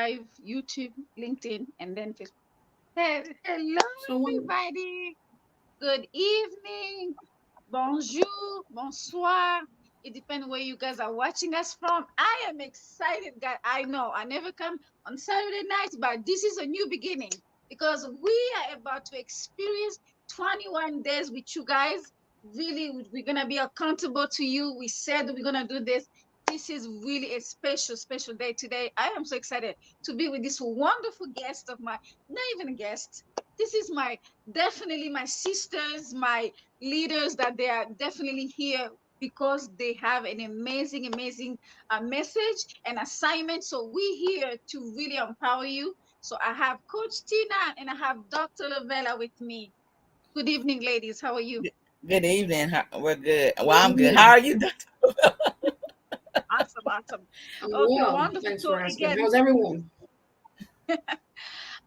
Live, YouTube, LinkedIn, and then Facebook. Hello, So when everybody. Good evening. Bonjour. Bonsoir. It depends where you guys are watching us from. I am excited, guys. I know I never come on Saturday nights, but this is a new beginning because we are about to experience 21 days with you guys. Really, we're going to be accountable to you. We said we're going to do this. This is really a special, special day today. I am so excited to be with this wonderful guest of mine. Not even a guest. This is my definitely my sisters, my leaders, that they are definitely here because they have an amazing, amazing message and assignment. So we're here to really empower you. So I have Coach Tina and I have Dr. Lovella with me. Good evening, ladies. How are you? Good evening. We're good. Well, good I'm good. How evening. are you? Awesome, awesome. I'm Okay, well. wonderful. Thanks So for asking. again, How's everyone?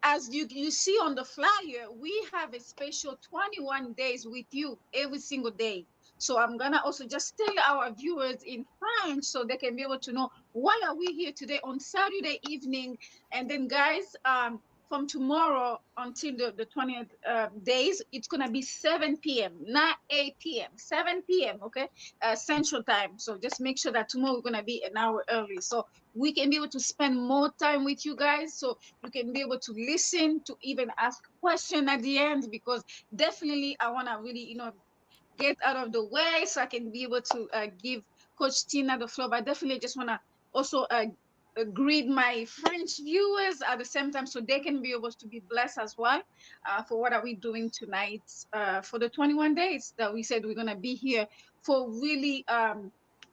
as you see on the flyer, we have a special 21 days with you every single day. So I'm gonna also just tell our viewers in French so they can be able to know why are we here today on Saturday evening. And then guys, from tomorrow until the 20th days, it's gonna be 7 p.m., not 8 p.m., 7 p.m. Okay, Central Time. So just make sure that tomorrow we're gonna be an hour early. So we can be able to spend more time with you guys. So you can be able to listen, to even ask question at the end, because definitely I want to really get out of the way so I can be able to give Coach Tina the floor. But definitely just want to also greet my French viewers at the same time so they can be able to be blessed as well for what are we doing tonight for the 21 days that we said we're going to be here for, really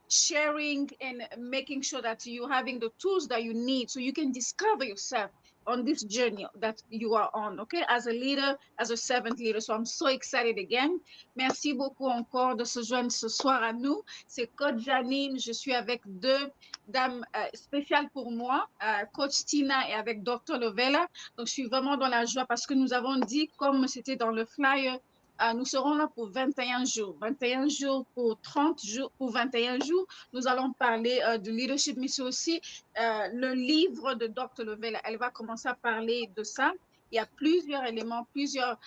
sharing and making sure that you're having the tools that you need so you can discover yourself on this journey that you are on, okay, as a leader, as a servant leader. So I'm so excited again. Merci beaucoup encore de se joindre ce soir à nous. C'est Coach Janine. Je suis avec deux dames spéciales pour moi, Coach Tina et avec Dr. Lovella. Donc, je suis vraiment dans la joie parce que nous avons dit, comme c'était dans le flyer, nous serons là pour 21 jours. 21 jours pour 30 jours, pour 21 jours. Nous allons parler de leadership, mais c'est aussi le livre de Dr. Lovella. Elle va commencer à parler de ça. Il y a plusieurs éléments, plusieurs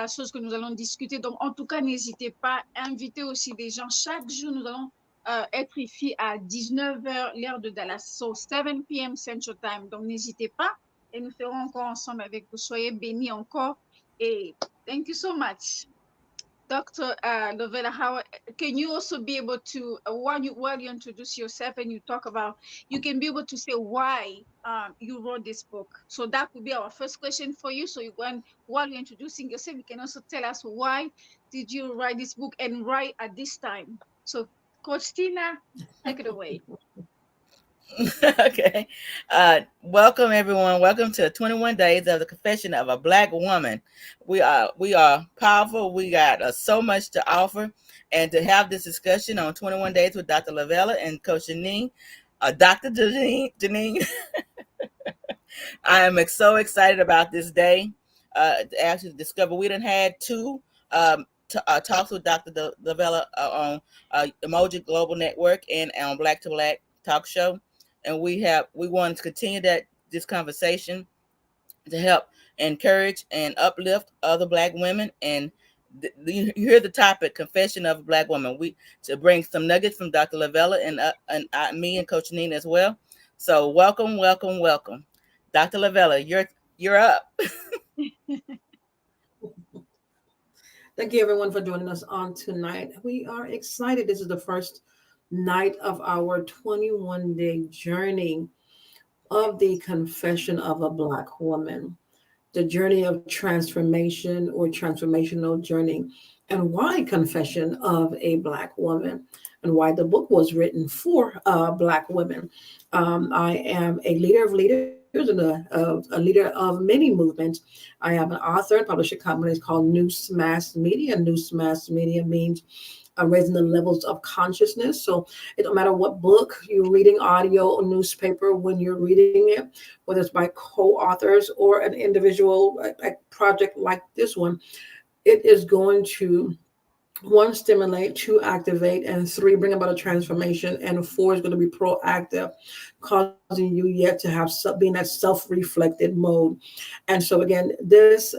choses que nous allons discuter. Donc, en tout cas, n'hésitez pas à inviter aussi des gens. Chaque jour, nous allons être ici à 19h, l'heure de Dallas. So, 7 p.m. Central Time. Donc, n'hésitez pas. Et nous serons encore ensemble avec vous. Soyez bénis encore. Et thank you so much. Dr. Lovella, how can you also be able to, while you introduce yourself and you talk about, you can be able to say why you wrote this book. So that would be our first question for you. So while you're introducing yourself, you can also tell us why did you write this book and write at this time. So, Coach Tina, take it away. Okay. Welcome everyone. Welcome to 21 Days of the Confession of a Black Woman. We are powerful. We got so much to offer, and to have this discussion on 21 Days with Dr. Lovella and Coach Janine, Dr. Janine. I am so excited about this day. To actually discover we done had two talks with Dr. Lovella on Emoji Global Network and on Black to Black Talk Show, and we want to continue this conversation to help encourage and uplift other Black women. And you hear the topic, confession of a Black woman. We to bring some nuggets from Dr. Lovella and me and Coach Nina as well. So welcome, welcome, welcome, Dr. Lovella. You're up. Thank you everyone for joining us on tonight. We are excited. This is the first night of our 21-day journey of the confession of a Black woman, the journey of transformation or transformational journey, and why confession of a Black woman, and why the book was written for Black women. I am a leader of leaders and a leader of many movements. I am an author and published a company. It's called News Mass Media. News Mass Media means raising the levels of consciousness. So it don't matter what book you're reading, audio or newspaper, when you're reading it, whether it's by co-authors or an individual project like this one, it is going to one, stimulate, two, activate, and three, bring about a transformation, and four is going to be proactive, causing you yet to have be in that self-reflected mode. And so again, this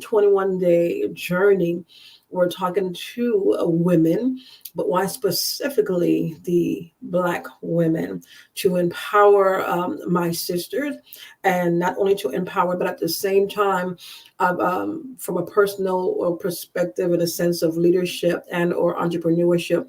21 day journey, we're talking to women, but why specifically the Black women, to empower my sisters, and not only to empower, but at the same time, from a personal or perspective, in a sense of leadership and or entrepreneurship,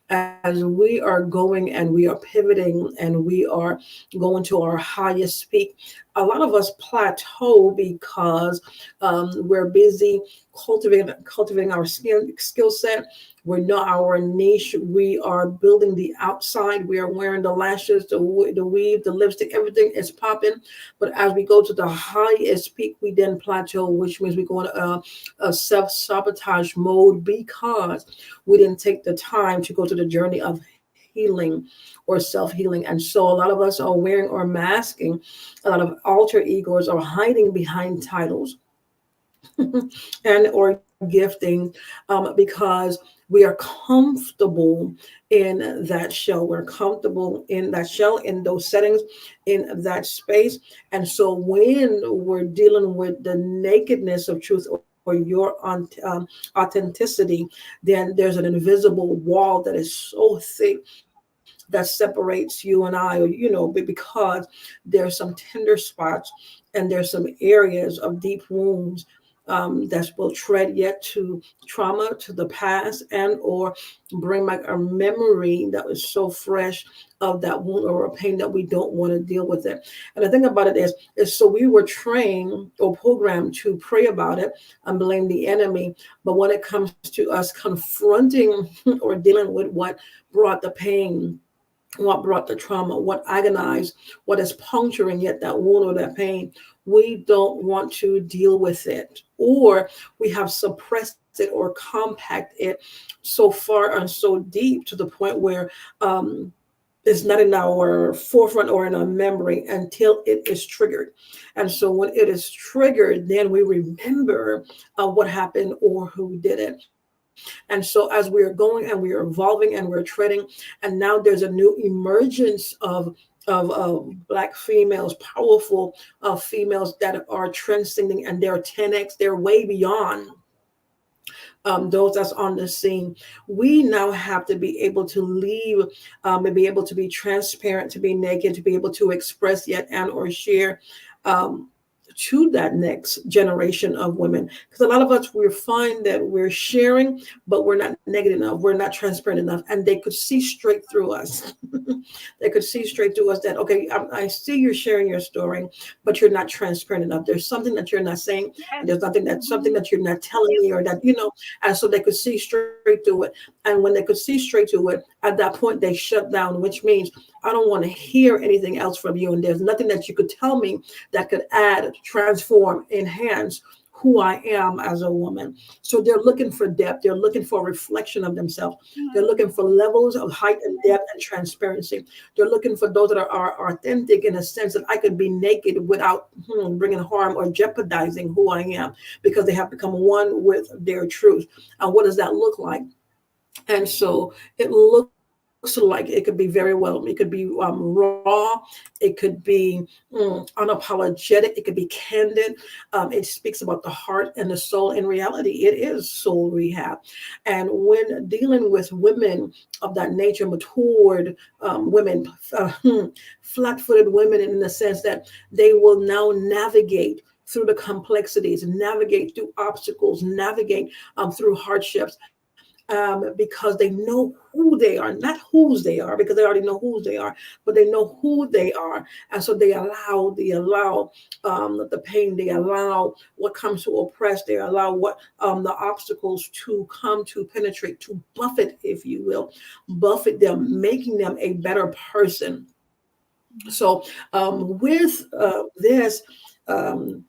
as we are going and we are pivoting and we are going to our highest peak. A lot of us plateau because we're busy cultivating our skill set. We know our niche. We are building the outside. We are wearing the lashes, the weave, the lipstick. Everything is popping. But as we go to the highest peak, we then plateau, which means we go into a self sabotage mode because we didn't take the time to go to the journey of healing or self healing. And so a lot of us are wearing or masking a lot of alter egos or hiding behind titles and or gifting because we are comfortable in that shell. We're comfortable in that shell, in those settings, in that space. And so when we're dealing with the nakedness of truth or your authenticity, then there's an invisible wall that is so thick that separates you and I, or because there's some tender spots and there's some areas of deep wounds that will tread yet to trauma, to the past, and or bring back a memory that was so fresh of that wound or a pain that we don't want to deal with it. And the thing about it is so we were trained or programmed to pray about it and blame the enemy. But when it comes to us confronting or dealing with what brought the pain, what brought the trauma, what agonized, what is puncturing yet that wound or that pain, we don't want to deal with it. Or we have suppressed it or compact it so far and so deep to the point where it's not in our forefront or in our memory until it is triggered. And so when it is triggered, then we remember what happened or who did it. And so as we are going and we are evolving and we're treading, and now there's a new emergence of Black females, powerful females that are transcending, and they're 10x, they're way beyond those that's on the scene. We now have to be able to leave and be able to be transparent, to be naked, to be able to express yet and or share to that next generation of women. Because a lot of us, we find that we're sharing, but we're not negative enough. We're not transparent enough. And they could see straight through us. They could see straight through us that, okay, I see you're sharing your story, but you're not transparent enough. There's something that you're not saying, and Yes. there's something Mhm. that you're not telling me, or that, and so they could see straight through it. And when they could see straight through it, at that point, they shut down, which means I don't want to hear anything else from you. And there's nothing that you could tell me that could add, transform, enhance who I am as a woman. So they're looking for depth. They're looking for a reflection of themselves. They're Mhm. looking for levels of height and depth and transparency. They're looking for those that are authentic, in a sense that I could be naked without bringing harm or jeopardizing who I am, because they have become one with their truth. And what does that look like? And so it looks like it could be very well. It could be raw. It could be unapologetic. It could be candid. It speaks about the heart and the soul. In reality, it is soul rehab. And when dealing with women of that nature, matured women, flat-footed women, in the sense that they will now navigate through the complexities, navigate through obstacles, navigate through hardships, because they know who they are, not whose they are, because they already know whose they are, but they know who they are. And so they allow the pain, they allow what comes to oppress, they allow what the obstacles to come to penetrate, to buffet, if you will, buffet them, making them a better person. So with this, um,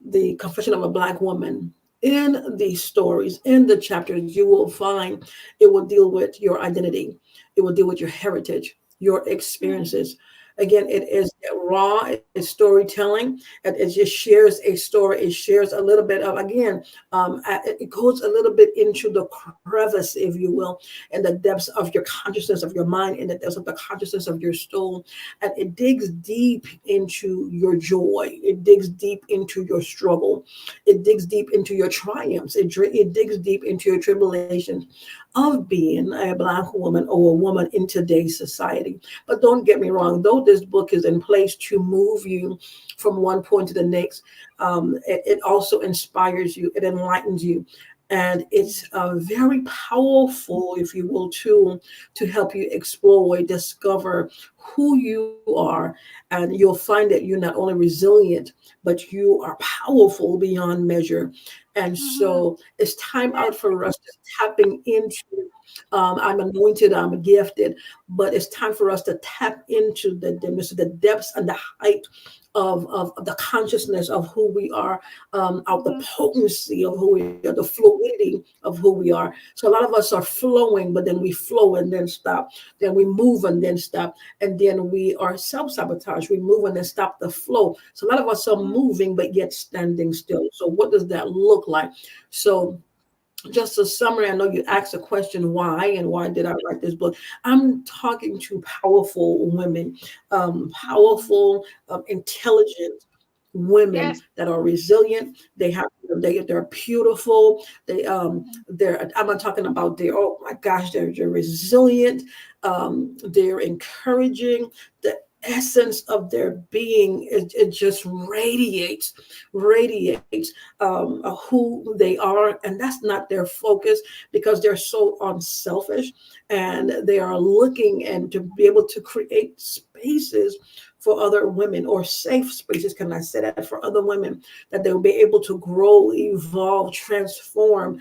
the confession of a Black woman, in these stories, in the chapters, you will find it will deal with your identity, it will deal with your heritage, your Mhm. experiences. Again, it is raw, it's storytelling, and it just shares a story. It shares a little bit of, again, it goes a little bit into the crevice, if you will, and the depths of your consciousness, of your mind, and the depths of the consciousness of your soul. And it digs deep into your joy. It digs deep into your struggle. It digs deep into your triumphs. It digs deep into your tribulations of being a Black woman or a woman in today's society. But don't get me wrong, though this book is in place to move you from one point to the next, it also inspires you, it enlightens you. And it's a very powerful, if you will, tool to help you explore, discover who you are. And you'll find that you're not only resilient, but you are powerful beyond measure. And Mm-hmm. so it's time out Yes. for us to tapping into, I'm anointed, I'm gifted, but it's time for us to tap into the depths and the height of the consciousness of who we are, of the Mm-hmm. potency of who we are, the fluidity of who we are. So a lot of us are flowing, but then we flow and then stop. Then we move and then stop. And then we are self-sabotage. We move and then stop the flow. So a lot of us are Mm-hmm. moving, but yet standing still. So what does that look like? So just a summary. I know you asked a question, why and why did I write this book? I'm talking to powerful women, Mm-hmm. powerful, intelligent women Yes. that are resilient. They're beautiful. I'm not talking about oh my gosh, they're resilient. They're encouraging. The essence of their being, it just radiates who they are, and that's not their focus, because they're so unselfish, and they are looking and to be able to create spaces for other women, or safe spaces, can I say that, for other women, that they'll be able to grow, evolve, transform,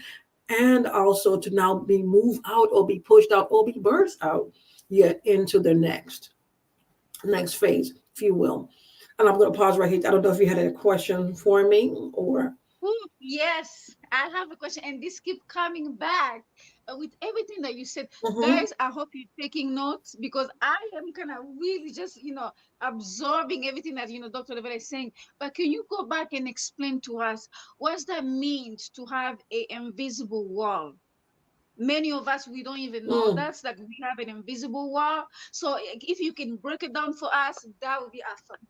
and also to now be moved out or be pushed out or be birthed out yet into the next phase, if you will. And I'm going to pause right here. I don't know if you had a question for me or. Ooh, yes, I have a question, and this keep coming back with everything that you said, Mhm. guys. I hope you're taking notes because I am kind of really just absorbing everything that Dr. Lovella is saying. But can you go back and explain to us what that means to have a invisible wall? Many of us we don't even know Mm. that's like we have an invisible wall. So if you can break it down for us, that would be awesome.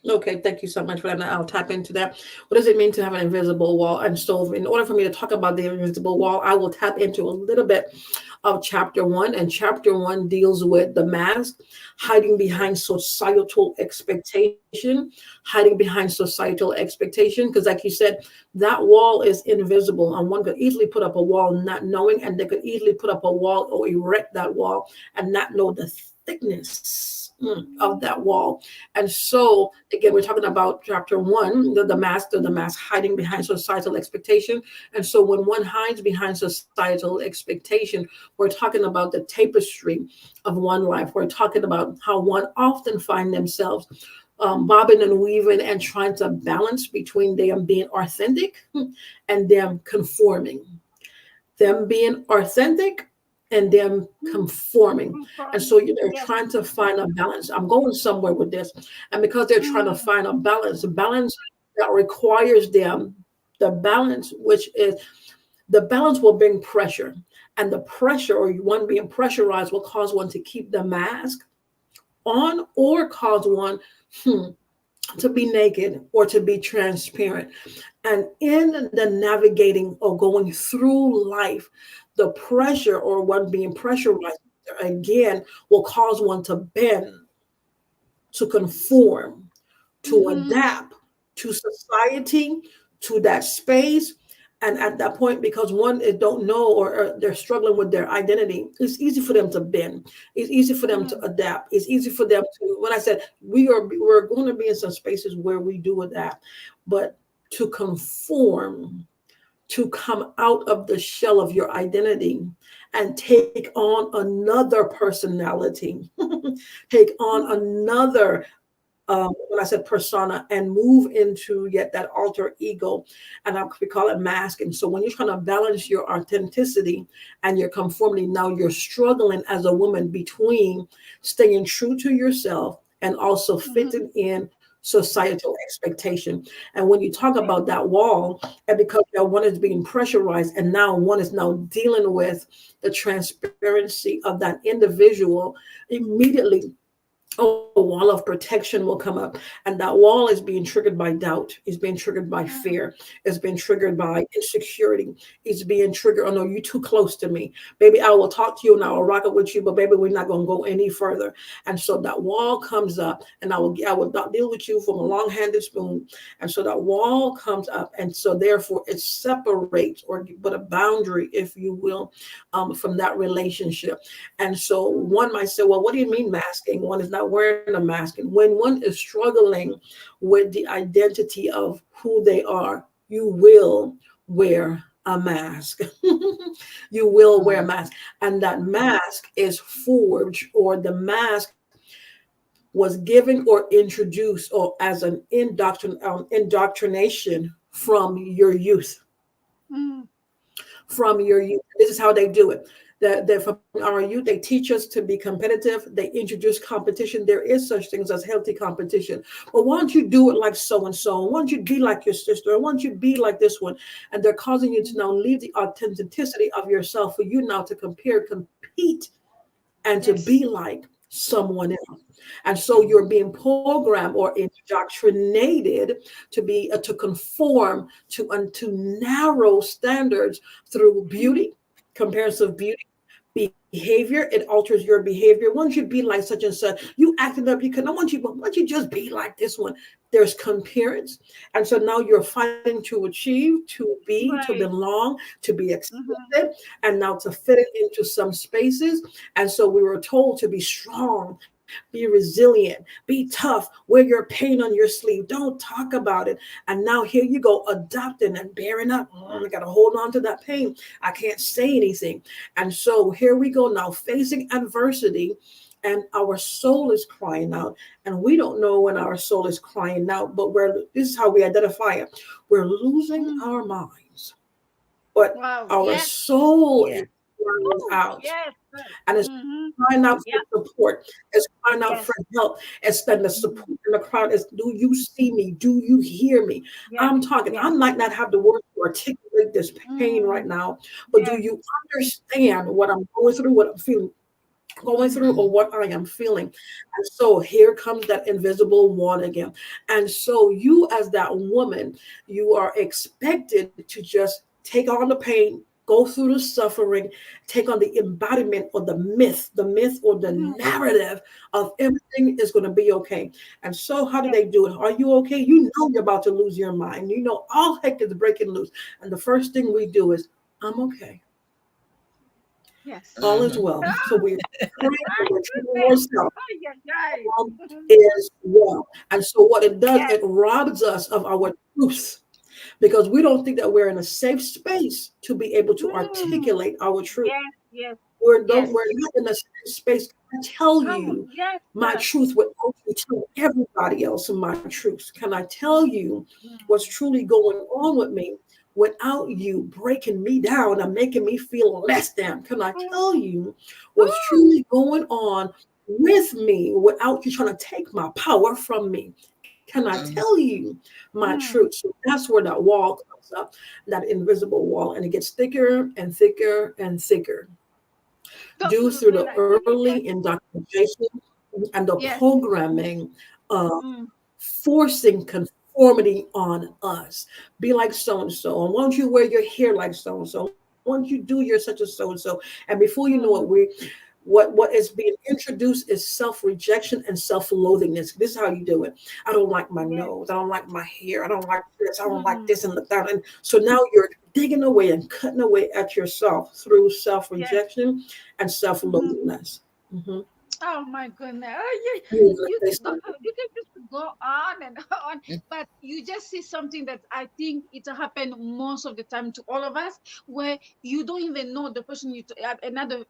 Okay, thank you so much for that. I'll tap into that. What does it mean to have an invisible wall? And so, in order for me to talk about the invisible wall, I will tap into a little bit of chapter one. And chapter one deals with the mask, hiding behind societal expectation, hiding behind societal expectation. Because, like you said, that wall is invisible. And one could easily put up a wall not knowing, and they could easily put up a wall or erect that wall and not know the thickness of that wall. And so, again, we're talking about chapter one, the mask hiding behind societal expectation. And so, when one hides behind societal expectation, we're talking about the tapestry of one life. We're talking about how one often find themselves bobbing and weaving and trying to balance between them being authentic and them conforming, them being authentic and them conforming. And so they're Yes. trying to find a balance. I'm going somewhere with this. And because they're trying to Mm, find a balance that requires them, the balance, which is the balance will bring pressure. And the pressure, or one being pressurized, will cause one to keep the mask on or cause one hmm, to be naked or to be transparent. And in the navigating or going through life, the pressure or one being pressurized again will cause one to bend, to conform, to mm-hmm. adapt to society, to that space. And at that point, because one they don't know, or they're struggling with their identity, it's easy for them to bend. It's easy for them to Mm, adapt. It's easy for them to. When I said we're going to be in some spaces where we do adapt, but to conform, to come out of the shell of your identity and take on another personality, take on mm, another when I said persona, and move into yet that alter ego, and we call it masking. So when you're trying to balance your authenticity and your conformity, now you're struggling as a woman between staying true to yourself and also Mhm. fitting in societal expectation. And when you talk Yeah. about that wall, and because that one is being pressurized, and now one is now dealing with the transparency of that individual, immediately a wall of protection will come up, and that wall is being triggered by doubt, is being triggered by Mm. fear, is being triggered by insecurity, is being triggered, oh no, you're too close to me, baby, I will talk to you and I will rock it with you, but baby, we're not going to go any further. And so that wall comes up, and I will not deal with you from a long-handed spoon. And so that wall comes up, and so therefore it separates, or but a boundary, if you will, from that relationship. And so Mm. one might say, well, what do you mean masking? One is not wearing a mask. And when one is struggling with the identity of who they are, you will wear a mask. You will wear a Mm. mask. And that mask is forged, or the mask was given or introduced, or as an indoctrination from your youth. Mm. From your youth. This is how they do it. That from our youth, they teach us to be competitive. They introduce competition. There is such things as healthy competition. But why don't you do it like so and so? Why don't you be like your sister? Why don't you be like this one? And they're causing you to Mhm. now leave the authenticity of yourself for you now to compare, compete, and to be Yes. like someone else. And so you're Mhm. being programmed or indoctrinated to be to conform to narrow standards through Mm. beauty, comparison of beauty, behavior. It alters your behavior. Once you be like such and such, you acting up, you can, I want you, but once you just be like this one, there's comparison. And so now you're fighting to achieve, to be, to Right. belong, to be Mhm. accepted, and now to fit it into some spaces. And so we were told to be strong, be resilient, be tough, wear your pain on your sleeve, don't talk about it. And now here you go, adopting and bearing up. I got to hold on to that pain. I can't say anything. And so here we go now, facing adversity, and our soul is crying out. And we don't know when our soul is crying out, but this is how we identify it. We're losing Mm. our minds, but Wow. our Yes. soul Yeah. is crying Woo. out, Yes. Sir. and it's Mhm. crying out for Yeah. support. It's crying out for Yes. help. It's then the Mhm. support in the crowd is, do you see me? Do you hear me? Yes. I'm talking. I Yes. might not have the words to articulate this pain right Mm. now, but do Yes. you understand what I'm going through, what I'm feeling? Going through, Mhm. or Mhm. what I am feeling. And so here comes that invisible wall again. And so you, as that woman, you are expected to just take on the pain, go through the suffering, take on the embodiment or the myth or the Mhm. narrative of everything is going to be okay. And so how do Yes. they do it? Are you okay? You know you're about to lose your mind. You know all heck is breaking loose. And the first thing we do is, I'm okay. Yes. All is Mhm. well. So Ah, we're praying and my we're treating goodness. ourselves Oh, yeah, yeah. is well. And so what it does, Yes. it robs us of our truth, because we don't think that we're in a safe space to be able to Mm. articulate our truth. Yes. Yes. We're Yes. not in a safe space to tell Come on. you Yes, my sir. truth without you tell everybody else my truth. Can I tell you what's Mm. truly going on with me without you breaking me down and making me feel less than? Can I Mm. tell you what's Woo. truly going on with me without you trying to take my power from me? Can I tell Mhm. you my truth? Mm. So that's where that wall comes up, that invisible wall, and it gets thicker and thicker and thicker Dr. due through the Lovella, can you early just, indoctrination and the yes. programming of Mm. forcing conformity on us. Be like so and so, and won't you wear your hair like so and so? Won't you do your such and so and so? And before you know it, Mm. what is being introduced is self-rejection and self-loathingness. This is how you do it. I don't like my Yes. nose. I don't like my hair. I don't like this. I don't like Mm. this and that. And so now you're digging away and cutting away at yourself through Yes. self-rejection and Mm-hmm. self-loathingness. Mhm. Oh my goodness. Oh, You were you gonna say doctor, something. you can just go on and on, but you just see something that I think it happened most of the time to all of us, where you don't even know the person another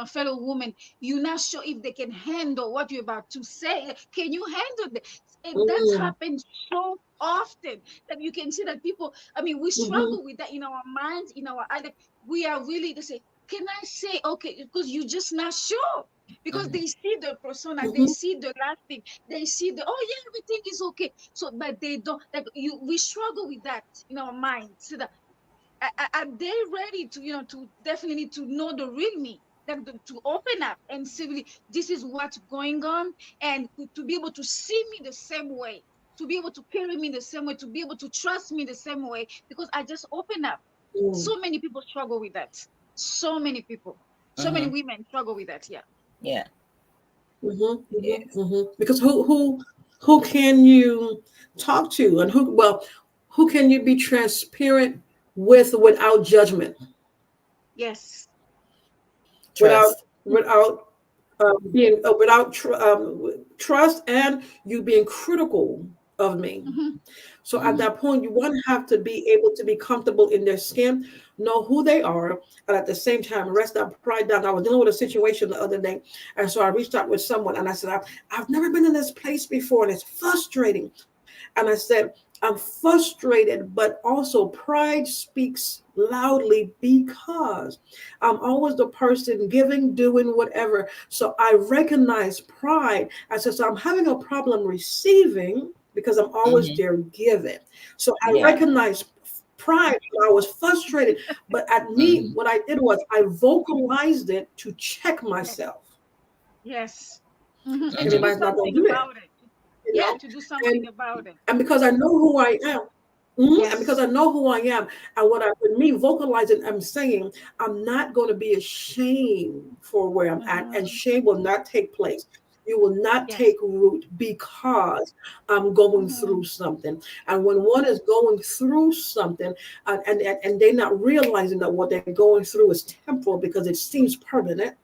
fellow woman. You're not sure if they can handle what you're about to say. Can you handle it? And that's Mm, happened so often that you can see that people, I mean, we mhm, struggle with that in our minds, in our other, we are really to say, can I say okay? Because you're just not sure. Because Mhm. they see the persona, they mhm, see the last thing, they see the oh yeah, everything is okay. So, but they don't like you. We struggle with that in our minds. So that are they ready to to definitely to know the real me, like to open up and say really, this is what's going on, and to be able to see me the same way, to be able to carry me the same way, to be able to trust me the same way, because I just open up. mm, So many people struggle with that. So many people, so many Mhm. women struggle with that. Yeah. Yeah. mhm, mhm, Yes. mhm. Because who can you talk to, and who can you be transparent with without judgment, Yes. Trust. without being trust, and you being critical of me. Mm-hmm. So at Mm-hmm. that point, you one have to be able to be comfortable in their skin, know who they are, and at the same time rest that pride down. I was dealing with a situation the other day, and so I reached out with someone, and I said, I've never been in this place before, and it's frustrating. And I said, I'm frustrated, but also pride speaks loudly because I'm always the person giving, doing whatever. So I recognize pride. I said, so I'm having a problem receiving because I'm always Mhm. there giving. So I Yeah. recognize pride. I was frustrated, but at me, Mhm. what I did was I vocalized it to check Yes. myself. Yes. Mm-hmm. And to Mhm. do Everybody's not going something to do that, about it. you Yeah, know. to do And something about it. and because I know who I am, mhm, and because Yes. I know who I am, and what I with me vocalizing, I'm saying I'm not going to be ashamed for where I'm at, and Mm-hmm. shame will not take place. You will not Yes. take root because I'm going Mm-hmm. through something. And when one is going through something, and they're not realizing that what they're going through is temporal because it seems permanent,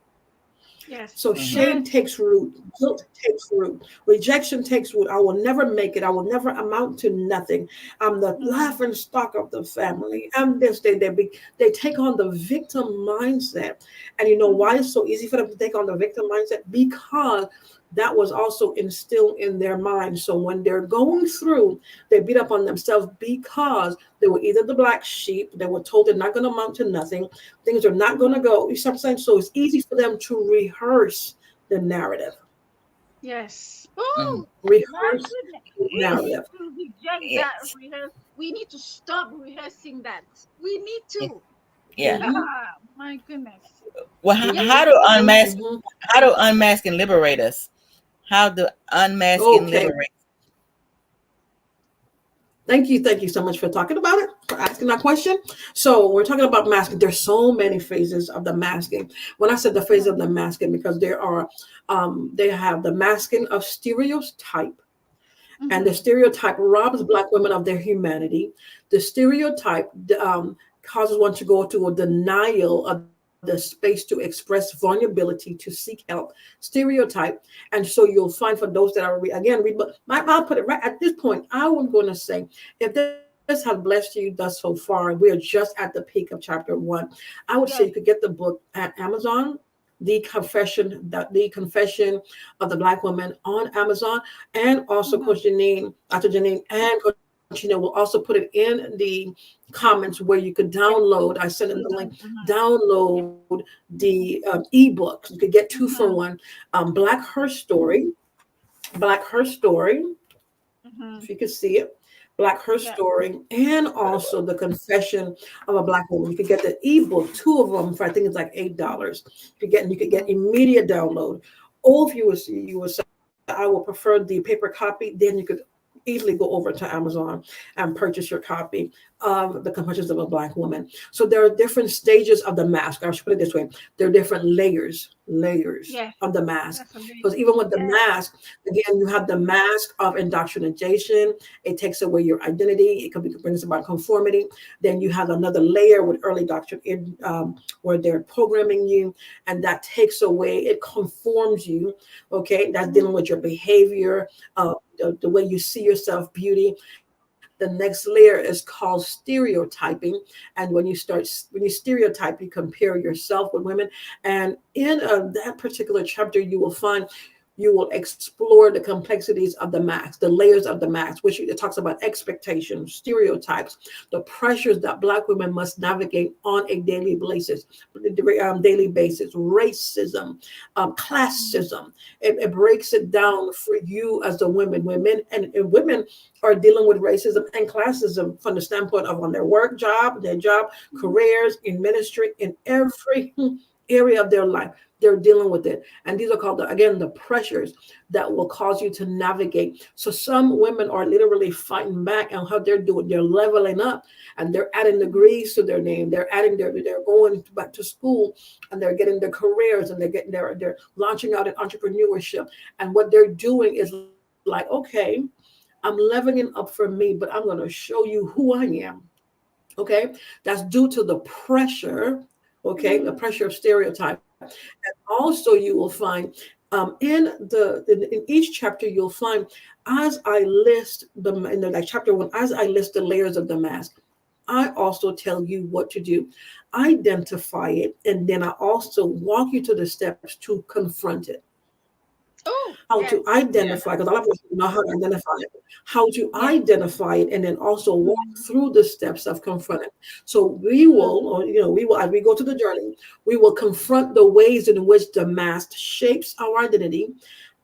Yes. so Mhm. shame Yes. takes root, guilt takes root, rejection takes root. I will never make it. I will never amount to nothing. I'm the Mm-hmm. laughing stock of the family. I'm this. They take on the victim mindset, and you know why Mm-hmm. it's so easy for them to take on the victim mindset? Because that was also instilled in their mind. So when they're going through, they beat up on themselves because they were either the black sheep. They were told they're not going to amount to nothing. Things are not going to Mm-hmm. go. You see what I'm saying? So it's easy for them to rehearse the narrative. Yes. Mhm. Oh, my Rehearse goodness. the We need narrative. to reject that Yes. rehearse. We need to stop rehearsing that. We need Yeah. to. Yeah. Mm-hmm, Ah, my goodness. Well, Yeah. mm-hmm, how do mm-hmm, unmask? mm-hmm. How do unmasking liberate us? How do unmasking Okay. liberate? Thank you so much for talking about it, for asking that question. So we're talking about masking. There's so many phases of the masking. When I said the phase of the masking, because there are, they have the masking of stereotype, and the Mm-hmm. stereotype robs black women of their humanity. The stereotype causes one to go to a denial of the space to express vulnerability, to seek help. Stereotype, and so you'll find for those that are again read. But I'll put it right at this point. I was going to say, if this has blessed you thus so far, we are just at the peak of chapter one. I would say you could get Yes. the book at Amazon, the confession of the black woman on Amazon, and also Mm-hmm. Coach Janine, Dr. Janine, and Coach Janine will also put it in the comments where you could Yes. download. I sent in the link. Mm-hmm. Mm-hmm. Download Yes. the ebook. You could get two for Mm-hmm. one. Black Her Story, Black Her Story, Mm-hmm. if you could see it. Black Her Yeah. Story, and also the Confession of a Black Woman. You could get the ebook, two of them for I think it's like $8. You could get Mm-hmm. immediate download. Or if you would say I will prefer the paper copy, then you could easily go over to Amazon and purchase your copy of the Confessions of a Black Woman. So there are different stages of the mask. I should put it this way: there are different layers Yes. of the mask. That's amazing. Because even with the Yes. mask, again, you have the mask of indoctrination. It takes away your identity. It brings about conformity. Then you have another layer with early doctrine, where they're programming you, and that takes away. It conforms you. Okay, that's Mm-hmm. dealing with your behavior, the way you see yourself, beauty. The next layer is called stereotyping, and when you stereotype, you compare yourself with women, and in that particular chapter, you will find you will explore the complexities of the mask, the layers of the mask, which it talks about expectations, stereotypes, the pressures that Black women must navigate on a daily basis, racism, classism. It breaks it down for you as a women. And women are dealing with racism and classism from the standpoint of on their work job, their job, careers, in ministry, in every area of their life. They're dealing with it. And these are called, again, the pressures that will cause you to navigate. So some women are literally fighting back on how they're doing. They're leveling up and they're adding degrees to their name. They're going back to school and they're getting their careers and they're launching out in entrepreneurship. And what they're doing is like, okay, I'm leveling up for me, but I'm going to show you who I am. Okay. That's due to the pressure. Okay. The Mm. pressure of stereotype. And also, you will find in each chapter, you'll find as I list the in the like chapter one, as I list the layers of the mask, I also tell you what to do, identify it, and then I also walk you to the steps to confront it. Oh, How to yes. Yeah. identify, because a lot of us don't know how to identify it, how to Yes. identify it, and then also walk Mm. through the steps of confronting. So we will, Mm. or we will, as we go to the journey, we will confront the ways in which the mask shapes our identity,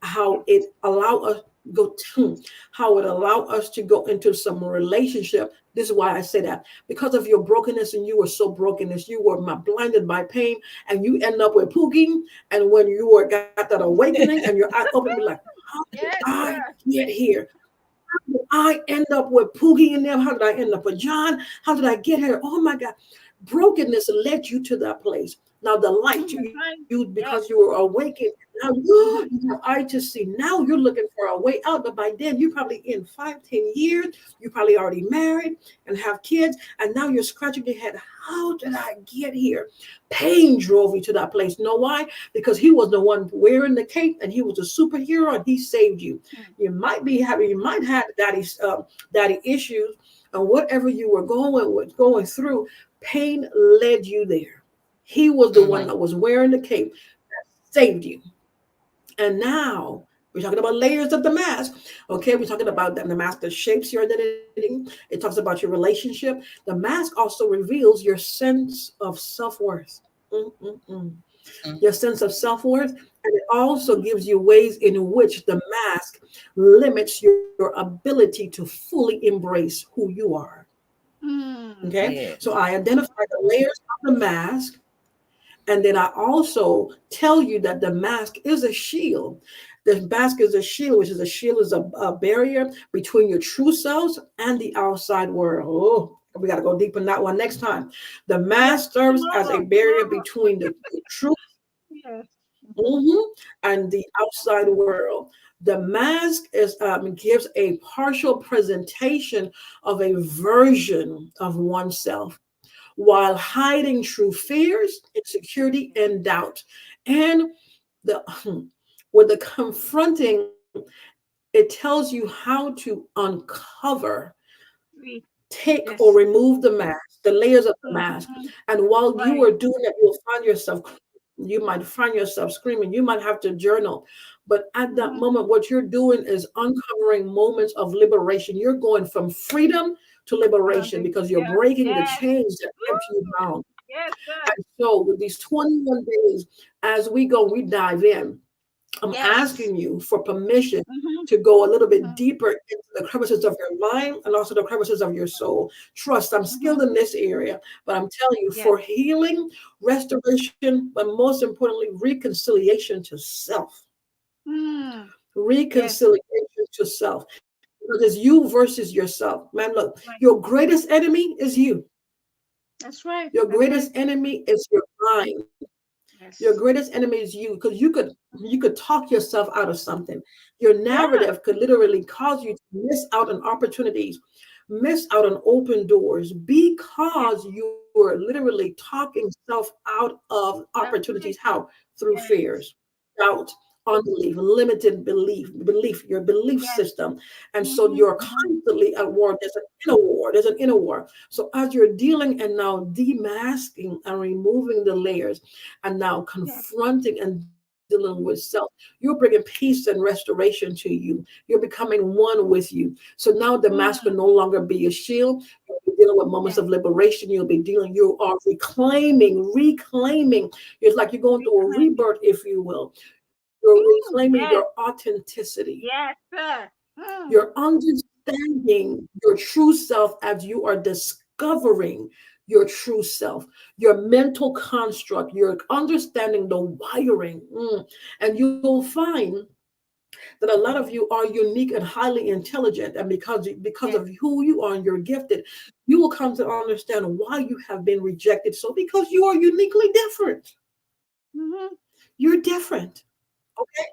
how Yes. it allow us go to, how it allow us to go into some relationship. This is why I say that, because of your brokenness, and you were so brokenness, you were blinded by pain, and you end up with Pookie. And when you were got that awakening, and your eye open, be like, how did Yes, I sir. get here? I end up with Pookie in them? How did I end up with John? How did I get here? Oh my God. Brokenness led you to that place. Now the light That's you right. because you were Yes. awakened. Now you Mm-hmm. have eye to see. Now you're looking for a way out. But by then you're probably in 5, 10 years. You probably already married and have kids. And now you're scratching your head. How did I get here? Pain drove you to that place. Know why? Because he was the one wearing the cape and he was a superhero and he saved you. You might have daddy issues, and whatever you were going through, pain led you there. He was the one Hmm. that was wearing the cape that saved you. And now we're talking about layers of the mask. Okay, we're talking about the mask that shapes your identity. It talks about your relationship. The mask also reveals your sense of self-worth. Mm-mm-mm. Your sense of self-worth, and it also gives you ways in which the mask limits your ability to fully embrace who you are. Mm. Okay, so Yes. I identify the layers of the mask, and then I also tell you that the mask is a shield. The mask is a shield, which is a shield is a barrier between your true selves and the outside world. Oh, we got to go deep in that one next time. The Yes. mask serves as a Tomorrow. barrier Tomorrow. between the true Yes. mhm, and the outside world. The mask gives a partial presentation of a version of oneself while hiding true fears, insecurity, and doubt. And the with the confronting, it tells you how to uncover, We. take or Yes. remove the mask, the layers of the mask. Mm-hmm. And while you Right. are doing that, you might find yourself screaming. You might have to journal. But at that Mm-hmm. moment, what you're doing is uncovering moments of liberation. You're going from freedom to liberation because you're Yeah. breaking the Yes. chains that kept you Woo! bound. Yes, sir. And so, with these 21 days, as we go, we dive in. I'm Yes. asking you for permission Mm-hmm. to go a little bit Mm-hmm. deeper into the crevices of your mind and also the crevices of your soul. Trust, I'm Mm-hmm. skilled in this area, but I'm telling you, Yes. for healing, restoration, but most importantly, reconciliation to self. Mm. Yes. Reconciliation to self. Because it's you versus yourself. Man, look, Right. your greatest enemy is you. That's right. Your That's greatest right. enemy is your mind. Your Yes. greatest enemy is you, because you could talk yourself out of something. Your Yeah. narrative could literally cause you to miss out on opportunities, miss out on open doors, Yes. because you are literally talking self out of That's opportunities. right. How? Through Yes. fears, doubt, unbelief, limited belief, your belief Yes. system. And so Mm-hmm. you're Mm-hmm. constantly at war. There's an inner war. So as you're dealing and now demasking and removing the layers, and now Yes. confronting and dealing dealing with self. You're bringing peace and restoration to you. You're becoming one with you. So now the mask will Mm. no longer be a shield. You'll be dealing with moments Yes. of liberation. You are reclaiming. It's like you're going through a Reclaiming. rebirth, if you will. You're reclaiming Yes. your authenticity. Yes, sir. Mm. You're understanding your true self as you are discovering your true self, your mental construct. You're understanding the wiring. And you'll find that a lot of you are unique and highly intelligent. And because Yes. of who you are and you're gifted, you will come to understand why you have been rejected. So because you are uniquely different. Mm-hmm. You're different. Okay.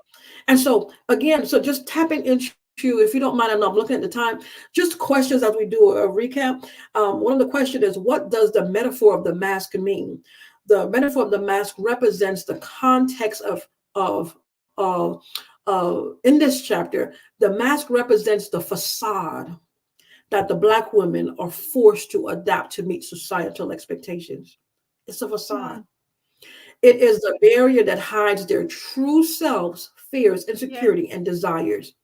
And so again, so just tapping into, if you don't mind, and I'm looking at the time, just questions as we do a recap. One of the questions is, what does the metaphor of the mask mean? The metaphor of the mask represents the context of in this chapter. The mask represents the facade that the Black women are forced to adapt to meet societal expectations. It's a facade. Mm. It is the barrier that hides their true selves, fears, Yes. insecurity, and desires.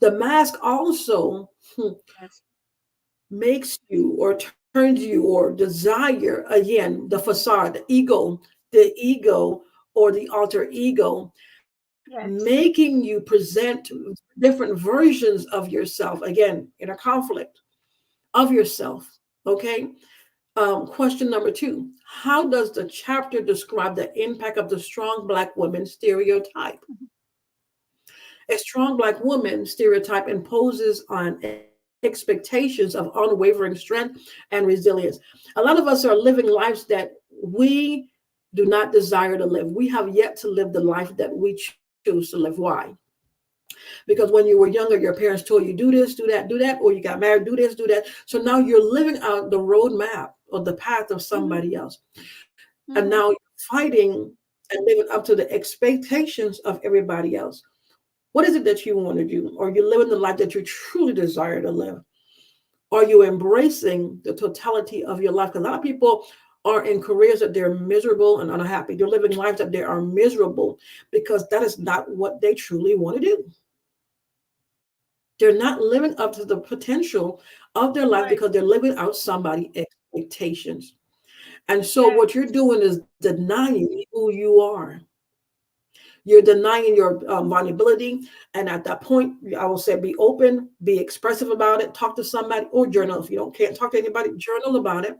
The mask also Yes. makes you or turns you or desire, again, the facade, the ego or the alter ego, Yes. making you present different versions of yourself, again, in a conflict of yourself. Okay. Question number two: how does the chapter describe the impact of the strong Black woman stereotype? A strong Black woman stereotype imposes on expectations of unwavering strength and resilience. A lot of us are living lives that we do not desire to live. We have yet to live the life that we choose to live. Why? Because when you were younger, your parents told you, do this, do that, or you got married, do this, do that. So now you're living out the roadmap or the path of Mm-hmm. somebody else. And now Mm-hmm. you're fighting and living up to the expectations of everybody else. What is it that you want to do? Are you living the life that you truly desire to live? Are you embracing the totality of your life? Because a lot of people are in careers that they're miserable and unhappy. They're living lives that they are miserable because that is not what they truly want to do. They're not living up to the potential of their life Right. because they're living out somebody's expectations. And so Yes. what you're doing is denying who you are. You're denying your vulnerability. And at that point, I will say, be open, be expressive about it, talk to somebody, or journal. If you don't can't talk to anybody, journal about it.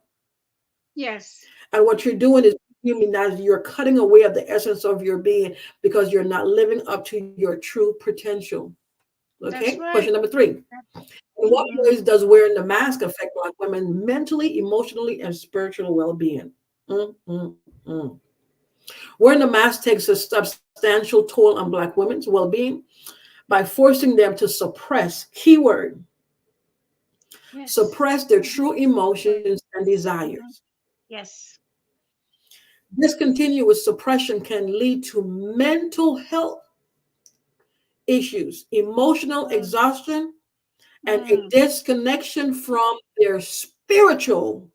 Yes. And what you're doing is humanizing. You're cutting away of the essence of your being because you're not living up to your true potential. Okay. That's Question right. number three. In what Mm-hmm. ways does wearing the mask affect Black women mentally, emotionally, and spiritual well-being? Mm, mm, mm. Wearing the mask takes a substantial toll on Black women's well-being by forcing them to suppress, keyword, Yes. suppress their Mm-hmm. true emotions and Mm-hmm. desires. Yes. This continuous suppression can lead to mental health issues, emotional Mm. exhaustion, and a Mm. disconnection from their spiritual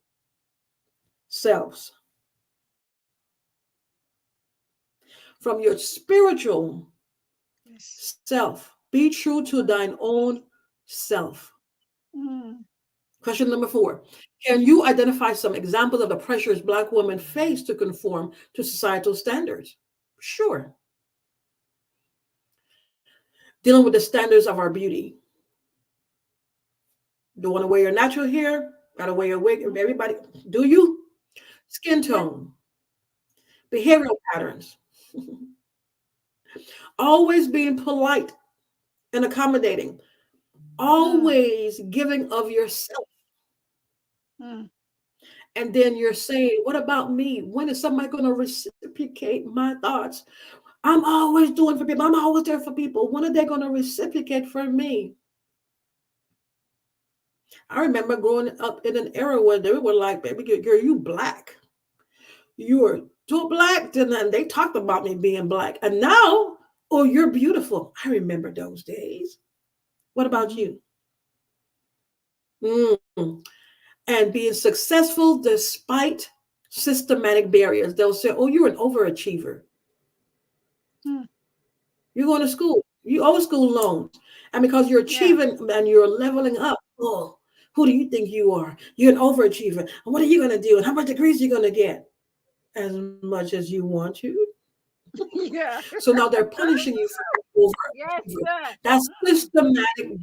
selves, from your spiritual Yes. self. Be true to Mm. thine own self. Mm. Question number four. Can you identify some examples of the pressures Black women face to conform to societal standards? Sure. Dealing with the standards of our beauty. Don't want to wear your natural hair, gotta wear your wig. Mm. Everybody, do you? Skin Yeah. tone, behavioral patterns, always being polite and accommodating, Mm. always giving of yourself. Mm. And then you're saying, what about me? When is somebody going to reciprocate my thoughts? I'm always doing for people. I'm always there for people. When are they going to reciprocate for me? I remember growing up in an era where they were like, baby girl, you black. You are too black. And then they talked about me being black. And now, oh, you're beautiful. I remember those days. What about Mm. you? Mm. And being successful despite systematic barriers. They'll say, oh, you're an overachiever. Hmm. You're going to school. You owe school loans. And because you're Yeah. achieving and you're leveling up, oh, who do you think you are? You're an overachiever. And what are you going to do? And how much degrees are you going to get? As much as you want to. Yeah. So now they're punishing you for Yes, overachieving. sir. That's Mm. systematic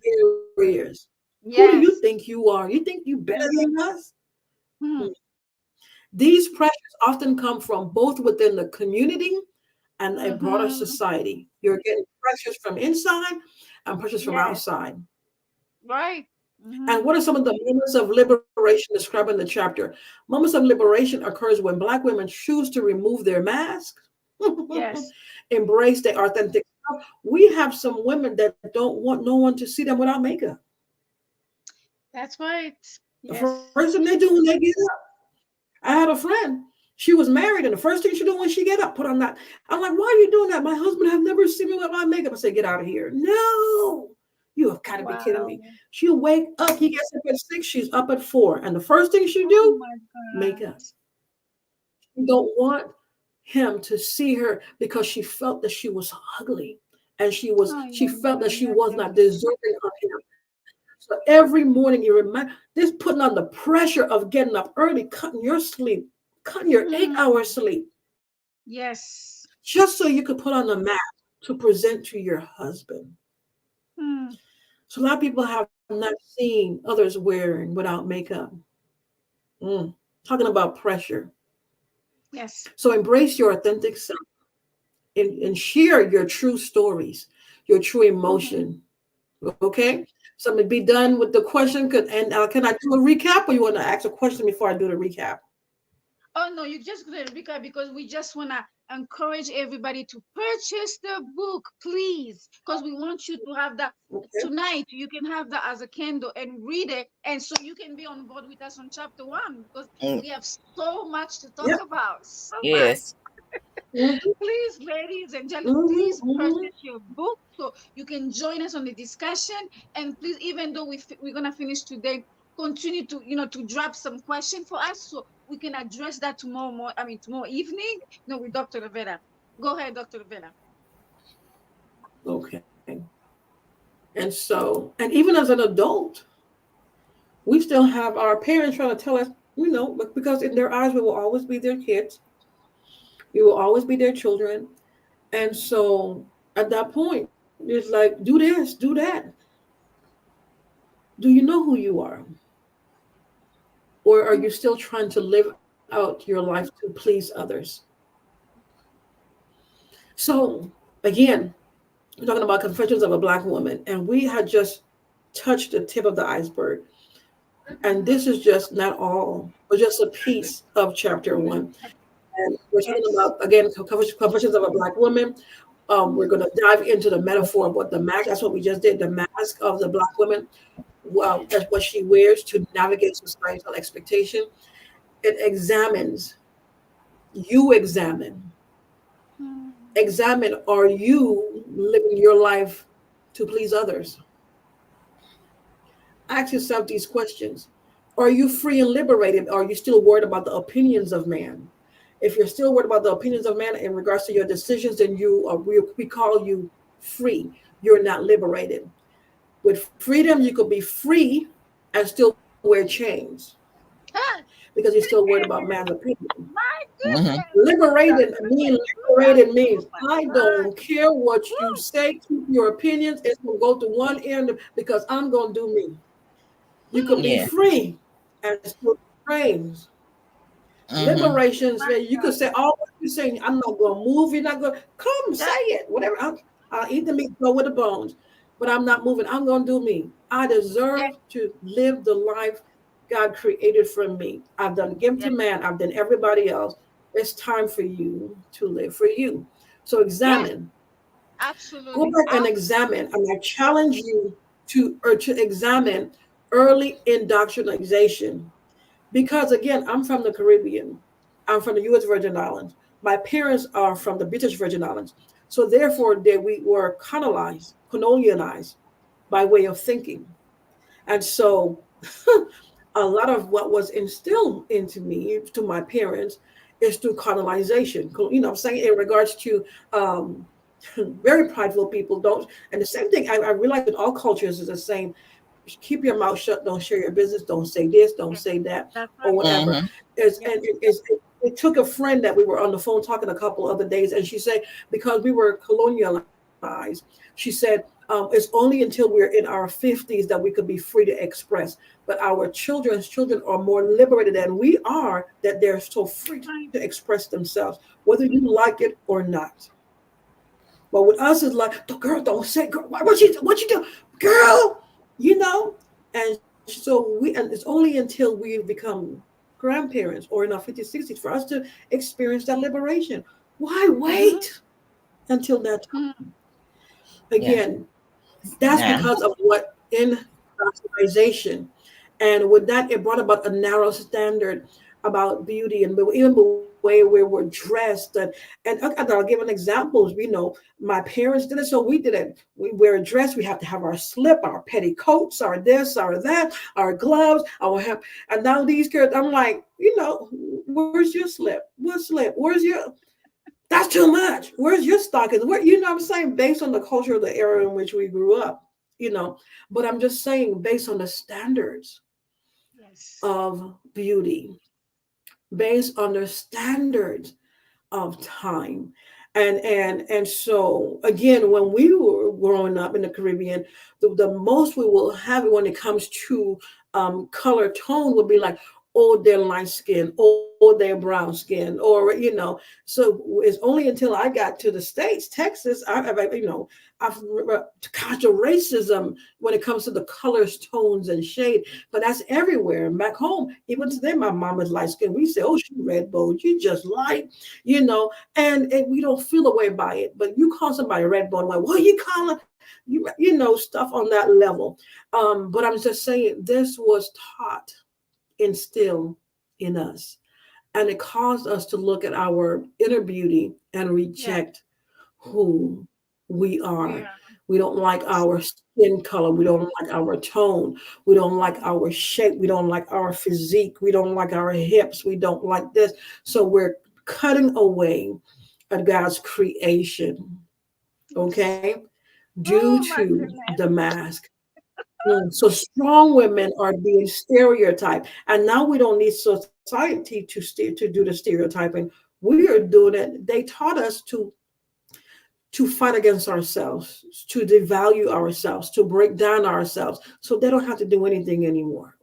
barriers. Who do you think Yes. you are? You think you better than us? Hmm. Hmm. These pressures often come from both within the community and a broader Mm-hmm. society. You're getting pressures from inside and pressures from Yes. outside. Right. Mm-hmm. And what are some of the moments of liberation described in the chapter? Moments of liberation occurs when Black women choose to remove their mask, Yes. embrace their authentic self. We have some women that don't want no one to see them without makeup. That's right. The Yes. first thing they do when they get up, I had a friend. She was married, and the first thing she do when she get up, put on that. I'm like, why are you doing that? My husband have never seen me with my makeup. I say, get out of here. No, you have got to be kidding Wow. me. She'll wake up. He gets up at 6. She's up at 4, and the first thing she Oh do, my makeup. God. She don't want him to see her because she felt that she was ugly, and Oh, she yeah, felt yeah, that she yeah, was yeah. not deserving of him. So every morning you remind this putting on the pressure of getting up early, cutting your sleep, cutting your 8 hour Hmm. sleep, Yes. just so you could put on a mask to present to your husband. Hmm. So a lot of people have not seen others wearing without makeup. Mm. Talking about pressure. Yes. So embrace your authentic self and share your true stories, your true Hmm. emotion. Okay. So I'm gonna be done with the question. Can I do a recap, or you want to ask a question before I do the recap? Oh no, you just couldn't because we just wanna encourage everybody to purchase the book, please, because we want you to have that Okay. tonight. You can have that as a candle and read it, and so you can be on board with us on chapter one because Mm, we have so much to talk Yep. about. So much. yes. Hmm. Please, ladies and gentlemen, Hmm. please Hmm. purchase your book so you can join us on the discussion. And please, even though we're gonna finish today, continue to to drop some question for us so we can address that tomorrow. Tomorrow evening. No, with Dr. Lovella. Go ahead, Dr. Lovella. Okay. And even as an adult, we still have our parents trying to tell us, because in their eyes, we will always be their kids. We will always be their children. And so at that point, it's like, do this, do that. Do you know who you are? Or are you still trying to live out your life to please others? So, again, we're talking about Confessions of a Black Woman, and we had just touched the tip of the iceberg. And this is just not all, but just a piece of chapter one. And we're talking Yes. about, again, Confessions of a Black Woman. We're going to dive into the metaphor of what the mask, that's what we just did, the mask of the Black woman. Well, that's what she wears to navigate societal expectation. It examines, you Hmm. examine, are you living your life to please others? Ask yourself these questions. Are you free and liberated? Are you still worried about the opinions of man? If you're still worried about the opinions of man in regards to your decisions, then we call you free. You're not liberated. With freedom, you could be free and still wear chains Ah, because you're still worried about man's opinion. my Hmm. goodness. Liberated Hallelujah. liberated means Oh my I God. don't care what you Woo. say, keep your opinions. It's gonna go to one end because I'm gonna do me. You could be Hmm. Yeah. free and still praise. Hmm. Liberations, My you could God. say all what you're saying. I'm not gonna move. You're not gonna come say That, it. Whatever. I'll eat the meat, go with the bones, but I'm not moving. I'm gonna do me. I yeah, deserve to live the life God created for me. I've done give yeah, to man. I've done everybody else. It's time for you to live for you. So yes, examine. Go absolutely. back and examine. And I challenge you to examine early indoctrination. Because again, I'm from the Caribbean. I'm from the U.S. Virgin Islands. My parents are from the British Virgin Islands. So therefore, we were colonized by way of thinking. And so a lot of what was instilled into me, to my parents, is through colonization. You know what I'm saying? In regards to Very prideful people don't. And the same thing, I realize in all cultures is the same. Keep your mouth shut. Don't share your business. Don't say this. Don't Yeah, say that, that's or right. whatever. Mm-hmm. It's, Yes. and it took a friend that we were on the phone talking a couple other days, and she said because we were colonialized, she said it's only until we're in our 50s that we could be free to express. But our children's children are more liberated than we are, that they're so free to Right. express themselves, whether you like it or not. But with us, it's like, the girl, don't say, girl, what you do, girl, you know. And so and it's only until we become grandparents or in our 50s, 60s for us to experience that liberation. Why Mm-hmm. wait until that Mm. time? Yeah. Again, that's Now. because of what indoctrination. And with that, it brought about a narrow standard about beauty and even the way we were dressed. And I'll give an examples. My parents did it, so we did it. We wear a dress, we have to have our slip, our petticoats, our this, our that, our gloves, our have. And now these girls, I'm like, where's your slip? What slip? Where's your that's too much. Where's your stockings? Where what I'm saying? Based on the culture of the era in which we grew up, you know. But I'm just saying, based on the standards Yes. of beauty, based on the standards of time. And so again, when we were growing up in the Caribbean, the most we will have when it comes to color tone would be like, oh, they're light skin, oh, they're brown skin, or. So it's only until I got to the States, Texas, I've got racism when it comes to the colors, tones, and shade. But that's everywhere. And back home, even today, my mom is light skin. We say, oh, she red bone, you just light, and we don't feel a way by it. But you call somebody red bone, like, what are you calling? Stuff on that level. But I'm just saying, this was taught, instilled in us. And it caused us to look at our inner beauty and Yeah. reject who we We are. are. We don't like Yes. our skin color. We don't like our tone. We don't like Mm. our shape. We don't like our physique. We don't like our hips. We don't like this. So we're cutting away at God's creation, Yes. okay, due Oh my to the goodness. mask. So strong women are being stereotyped, and now we don't need society to do the stereotyping. We are doing it. They taught us to fight against ourselves, to devalue ourselves, to break down ourselves, so they don't have to do anything anymore.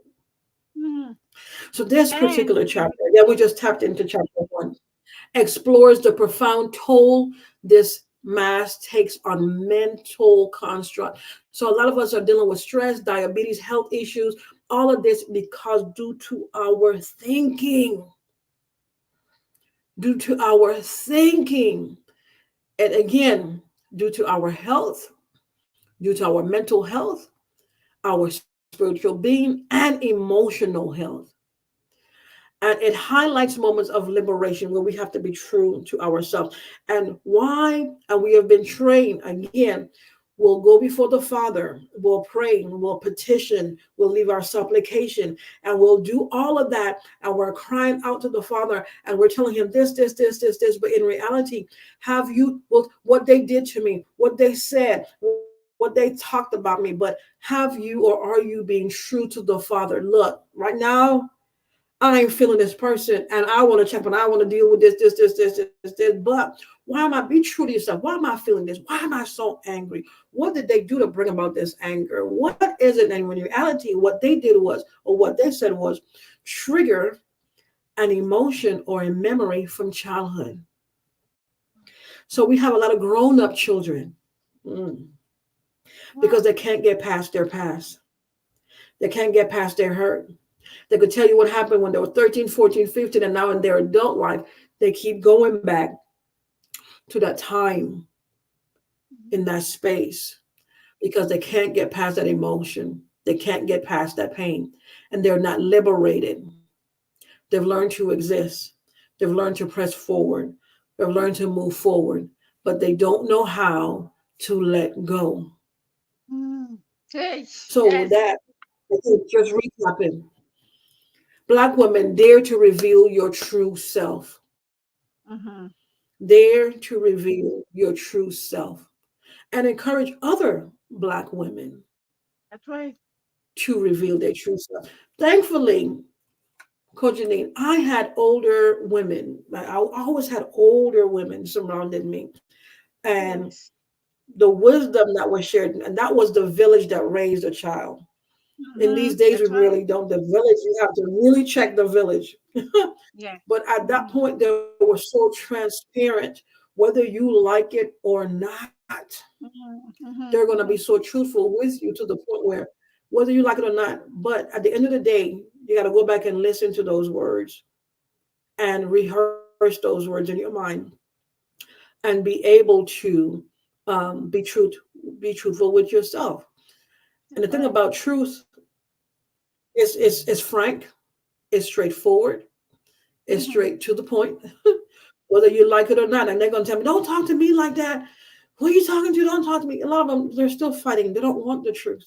Mm. So this And particular chapter, yeah, we just tapped into chapter one, explores the profound toll this mass takes on mental construct. So a lot of us are dealing with stress, diabetes, health issues, all of this because due to our thinking, and again, due to our health, due to our mental health, our spiritual being, and emotional health. And it highlights moments of liberation where we have to be true to ourselves. And why? And we have been trained again. We'll go before the Father, we'll pray, we'll petition, we'll leave our supplication, and we'll do all of that. And we're crying out to the Father and we're telling him this. But in reality, have you, well, what they did to me, what they said, what they talked about me, but have you or are you being true to the Father? Look, right now, I ain't feeling this person and I want to check, but I want to deal with this. But why am I be true to yourself? Why am I feeling this? Why am I so angry? What did they do to bring about this anger? What is it? And when in reality, what they did was, or what they said was, trigger an emotion or a memory from childhood. So we have a lot of grown up children, mm, because wow. they can't get past their past. They can't get past their hurt. They could tell you what happened when they were 13, 14, 15, and now in their adult life, they keep going back to that time in Mhm. that space because they can't get past that emotion. They can't get past that pain, and they're not liberated. They've learned to exist. They've learned to press forward. They've learned to move forward, but they don't know how to let go. Mm. Hey, So with yes. that, I think just recapping, Black women, dare to reveal your true self. Mm-hmm. Dare to reveal your true self and encourage other Black women That's right. to reveal their true self. Thankfully, Coach Janine, I had older women. I always had older women surrounding me. And Yes. the wisdom that was shared, and that was the village that raised a child. In these days, we That's right. really don't. The village, you have to really check the village. Yeah. But at that Mm-hmm. point, they were so transparent, whether you like it or not. Mm-hmm. They're Mm-hmm. going to be Mm-hmm. so truthful with you to the point where, whether you like it or not, but at the end of the day, you got to go back and listen to those words and rehearse those words in your mind and be able to be be truthful with yourself. And the That's thing right. about truth is frank, it's straightforward, it's Mm-hmm. straight to the point, whether you like it or not. And they're going to tell me, "Don't talk to me like that. Who are you talking to? Don't talk to me." A lot of them, they're still fighting. They don't want the truth.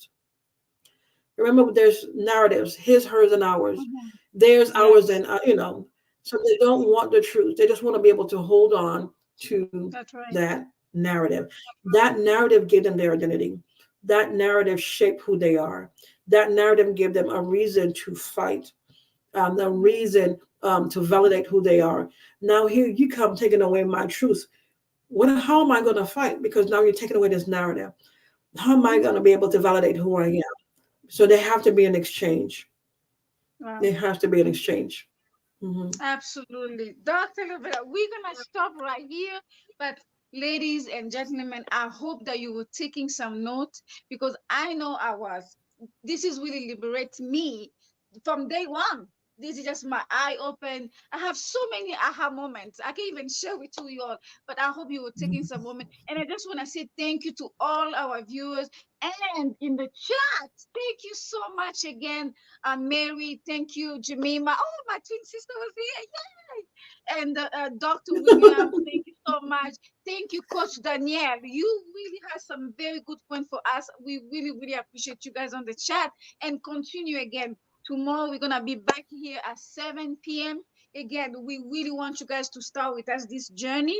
Remember, there's narratives: his, hers, and ours. Mm-hmm. Theirs, ours, Yes. and So they don't want the truth. They just want to be able to hold on to That's right. that narrative. That narrative gave them their identity. That narrative shaped who they are. That narrative gave them a reason to fight, a Mm-hmm. reason to validate who they are. Now here you come taking away my truth. How am I going to fight? Because now you're taking away this narrative. How am I going to Mm-hmm. be able to validate who I am? So there have to be an exchange. Wow. There has to be an exchange. Hmm. Absolutely. Dr. Lovella, we're going to stop right here. But, ladies and gentlemen, I hope that you were taking some notes because I know I was. This is really liberate me from day one. This is just my eye open. I have so many aha moments. I can't even share with you all, but I hope you were taking some moment. And I just want to say thank you to all our viewers and in the chat. Thank you so much again, Mary. Thank you, Jemima. Oh, my twin sister was here. Yay! And Dr. Williams, thank you so much. Thank you, Coach Danielle. You really had some very good point for us. We really, really appreciate you guys on the chat and continue again. Tomorrow we're gonna be back here at 7 p.m. Again, we really want you guys to start with us this journey.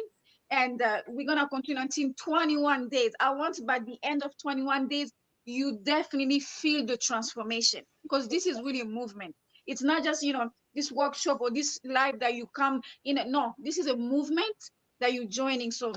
And we're gonna continue until 21 days. I want by the end of 21 days, you definitely feel the transformation because this is really a movement. It's not just this workshop or this live that you come in. No, this is a movement that you're joining. So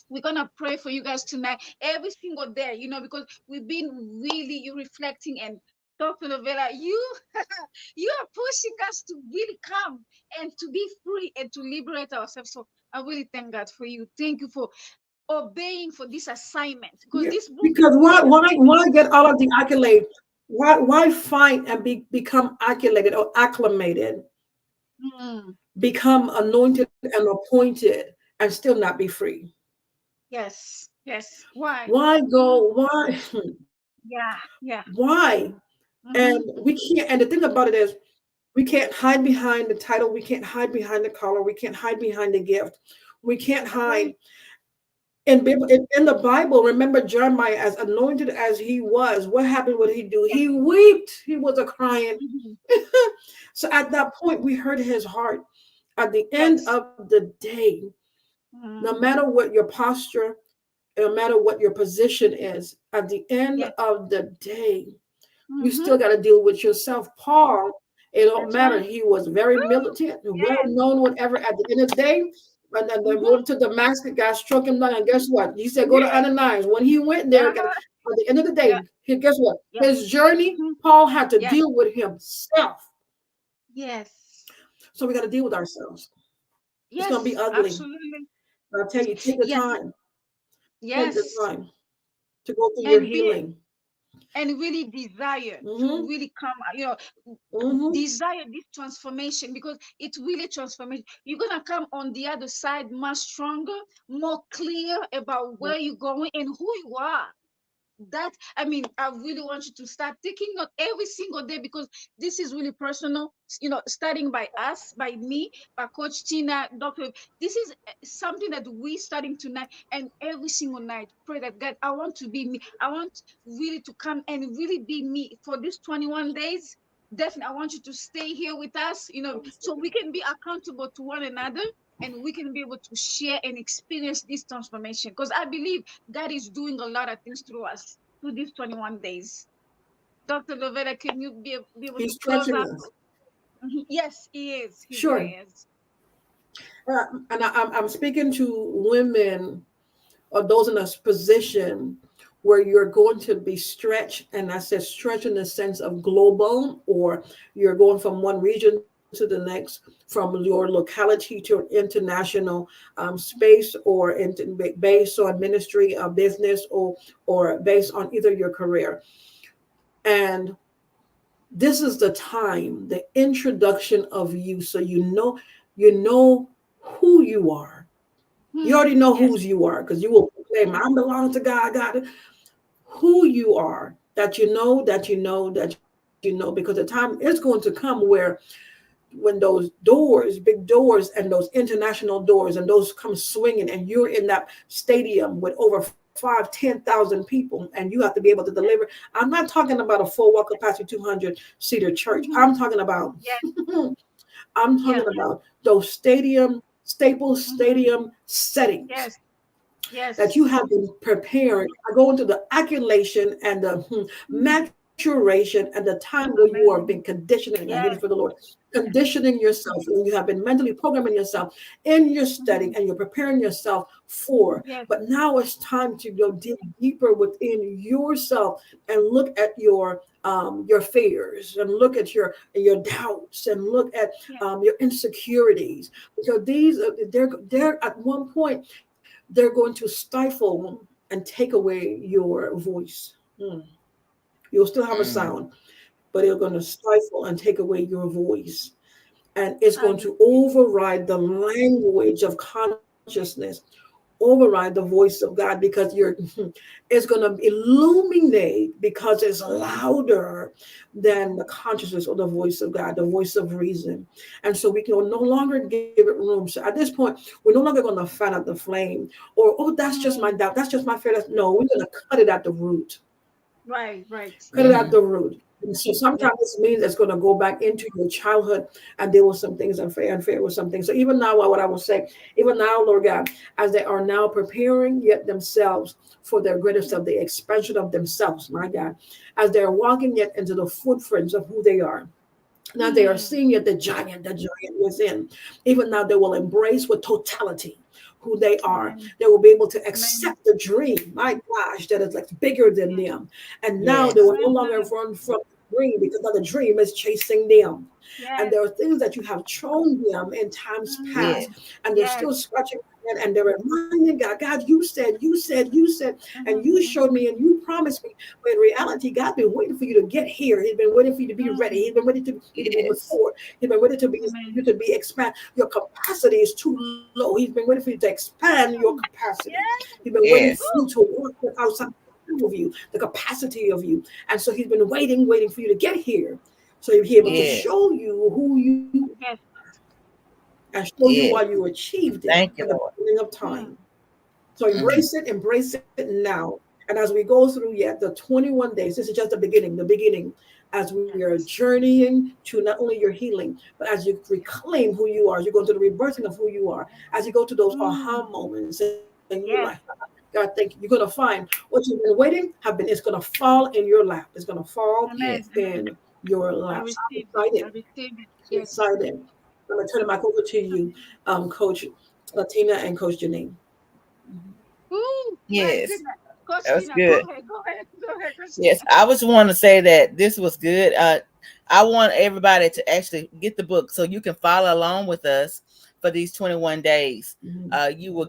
we're gonna pray for you guys tonight, every single day, because we've been really you reflecting and Dr. Novella, you are pushing us to really come and to be free and to liberate ourselves. So I really thank God for you. Thank you for obeying for this assignment because Yeah, this book is because really why get all of the accolade? Why fight and become accolated or acclimated, mm, become anointed and appointed, and still not be free? yes, yes. Why? Why Mm, go? Why? yeah, yeah. Why? And Mm-hmm, we mm-hmm. can't. And the thing about it is, we can't hide behind the title. We can't hide behind the collar. We can't hide behind the gift. We can't That's right. hide. In the Bible, remember Jeremiah, as anointed as he was, what happened? What he do? Yes. He wept. He was a crying. Mm-hmm. So at that point, we heard his heart. At the end Yes. of the day, no Mm-hmm. matter what your posture, no matter what your position is, at the end Yes. of the day, you Mm-hmm. still got to deal with yourself. Paul, it don't That's matter. right. He was very Woo! militant, well Yes. known, whatever. At the end of the day, and then they Mm-hmm. went to Damascus, God struck him down. And guess what? He said, "Go to Yeah. Ananias." When he went there, at Uh-huh. the end of the Yeah. day, guess what? Yeah. His journey, Mm-hmm. Paul had to Yeah. deal with himself. Yes. So we got to deal with ourselves. It's going to be Yes. ugly. Absolutely. But I tell you, take the Yeah. time. Take the Yes. time to go through your And be healing. and really desire to Mm-hmm. really come, Mm-hmm. desire this transformation because it's really transformation. You're gonna come on the other side much stronger, more clear about where you're going and who you are. That I really want you to start taking note every single day because this is really personal, starting by us, by me, by Coach Tina, Dr. This is something that we starting tonight and every single night pray that God, I want to be me. I want really to come and really be me for these 21 days. Definitely I want you to stay here with us, so we can be accountable to one another. and we can be able to share and experience this transformation. Because I believe God is doing a lot of things through us through these 21 days. Dr. Lovella, can you be able He's to close stretching up? us. Mhm. Yes, he is. He Sure. really is. And I'm speaking to women or those in a position where you're going to be stretched, and I said stretch in the sense of global, or you're going from one region to the next, from your locality to an international space, or based on ministry, business, or based on either your career. And this is the time, the introduction of you, so you know who you are. You already know Yes. whose you are, because you will proclaim, I belong to God. God, who you are, that you know, that you know, that you know, because the time is going to come where when those doors, big doors, and those international doors, and those come swinging, and you're in that stadium with over 5, 10,000 people, and you have to be able to deliver. I'm not talking about a full walk capacity 200-seater church. Mhm. I'm talking about Yes. I'm talking Yeah. about those Staples Mhm. Stadium settings Yes. that you Yes. have been preparing. I go into the acculation and the Mhm. maturation and the time where you are being Amen. conditioning. I hear this for the Yes. Lord. Conditioning yourself, and you have been mentally programming yourself in your studying, Mhm. and you're preparing yourself for. Yes. But now it's time to go deeper within yourself and look at your fears, and look at your doubts, and look at Yes. your insecurities, because these they're at one point they're going to stifle and take away your voice. Hmm. You'll still have a Mm. sound, but they're going to stifle and take away your voice. And it's I going to receive it. override the language of consciousness, override the voice of God, because it's going to illuminate, because it's louder than the consciousness or the voice of God, the voice of reason. And so we can no longer give it room. So at this point, we're no longer going to fan out the flame, or, oh, that's just my Mm. doubt, that's just my fear. No, we're going to cut it at the root. Right. Right. Cut it at Mm-hmm. the root. And so Yes. sometimes this means it's going to go back into your childhood, and there were some things unfair with some things. So even now, what I will say, even now, Lord God, as they are now preparing yet themselves for their greatest of the expansion of themselves, my God, as they're walking yet into the footprints of who they are. Now they are Mm. seeing yet the giant within. Even now, they will embrace with totality who they are. Amen. They will be able to Amen. accept the dream, my gosh, that is like bigger than Yes. them. And now they Yes. will no Amen. longer run from the dream, because now the dream is chasing them. And Yes. there are things that you have shown them in times Yes. past, Mm. and they're Yes. still scratching their head, and they're reminding God, God, you said, and Mhm. you showed Mhm. me, and you promised me. But in reality, God's been waiting for you to get here. He's been waiting for you to be ready. Mm. He's been waiting to you to be Yes. mature. He's been waiting to be Amen. you to be expand. Your capacity is too low. He's been waiting for you to expand your Mm. capacity. He's Yes. been waiting for Yes. you to Woo. work with outside of you, the capacity of you. And so he's been waiting for you to get here. So he'll be able to Amen. Yes. show you who you Yes. and show you why Yes. you achieved it Thank in you, the Lord. beginning of time. Mm. So Mm-hmm. embrace it now. And as we go through yet the 21 days, this is just the beginning, as we are Yes. journeying to not only your healing, but as you reclaim who you are, as you go into the rebirthing of who you are, as you go to those aha Mm. moments, and you're like, Yes. God, thank you. You're gonna find what you've been waiting have been. It's gonna fall in your lap. It's gonna fall Amen. Yes. in Amen. your lap. I So I'm receive it. excited. I receive it. I'm Yes. excited. I'm gonna turn it back over to you, Coach Latina and Coach Janine. Ooh, my Yes. goodness. Coach That was Tina, go good. ahead. Go ahead. Go ahead, Coach Yes. Tina. I just want to say that this was good. I want everybody to actually get the book so you can follow along with us for these 21 days. Mhm. You will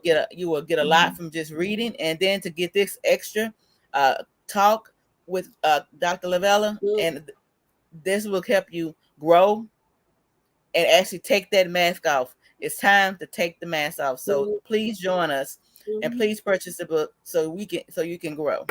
get a lot Mhm. from just reading, and then to get this extra uh, talk with Dr. Lavella, Mhm. and this will help you grow and actually take that mask off. It's time to take the mask off. So Mhm. please join us and Mhm. please purchase the book so you can grow.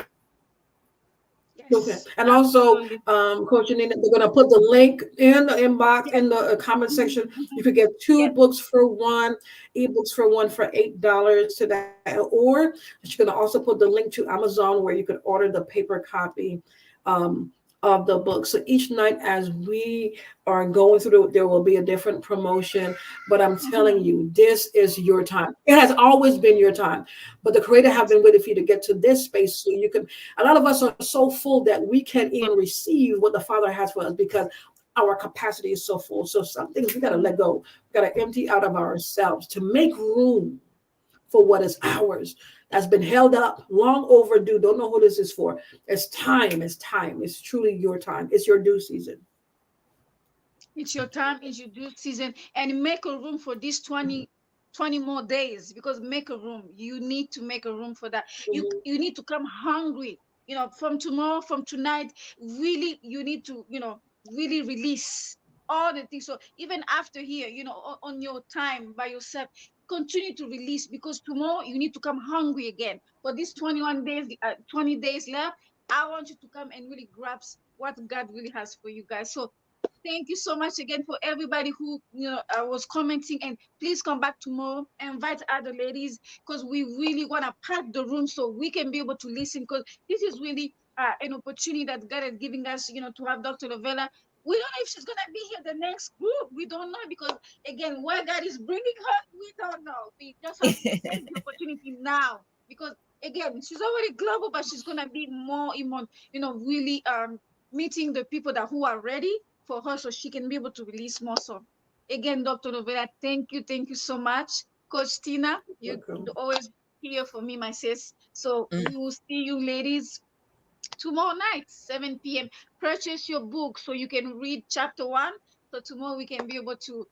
Okay. Yes, And also, absolutely. Coach Janine, they're going to put the link in the inbox, Yes. in the comment Mhm, section. You mhm. could get two Yes. books for one, ebooks for one for $8 today. Or she's going to also put the link to Amazon, where you could order the paper copy um, of the book. So each night as we are going through, there will be a different promotion. But I'm telling Mhm. you, this is your time. It has always been your time. But the Creator have Yes. been waiting for you to get to this space so you can. A lot of us are so full that we can't even receive what the Father has for us because our capacity is so full. So some things we got to let go. We got to empty out of ourselves to make room for what is ours that's been held up long overdue. Don't know who this is for. It's time. It's time. It's truly your time. It's your due season. It's your time, it's your due season, and make a room for these 20 more days, because make a room. You need to make a room for that. You need to come hungry. From tomorrow, from tonight, really, you need to, really release all the things. So even after here, on your time by yourself, continue to release, because tomorrow you need to come hungry again. For these 21 days, 20 days left, I want you to come and really grasp what God really has for you guys. So thank you so much again for everybody who was commenting, and please come back tomorrow. Invite other ladies, because we really want to pack the room so we can be able to listen, because this is really an opportunity that God is giving us, to have Dr. Lovella. We don't know if she's gonna be here the next group. We don't know, because again, where God is bringing her, we don't know. We just have to take the opportunity now, because again, she's already global, but she's gonna be more and more, really meeting the people that who are ready for her, so she can be able to release more. So again, Dr. Novella, thank you so much. Coach Tina, you Welcome. always here for me, my sis. So Mm. we will see you ladies tomorrow night, 7 p.m. Purchase your book so you can read chapter 1. So tomorrow we can be able to,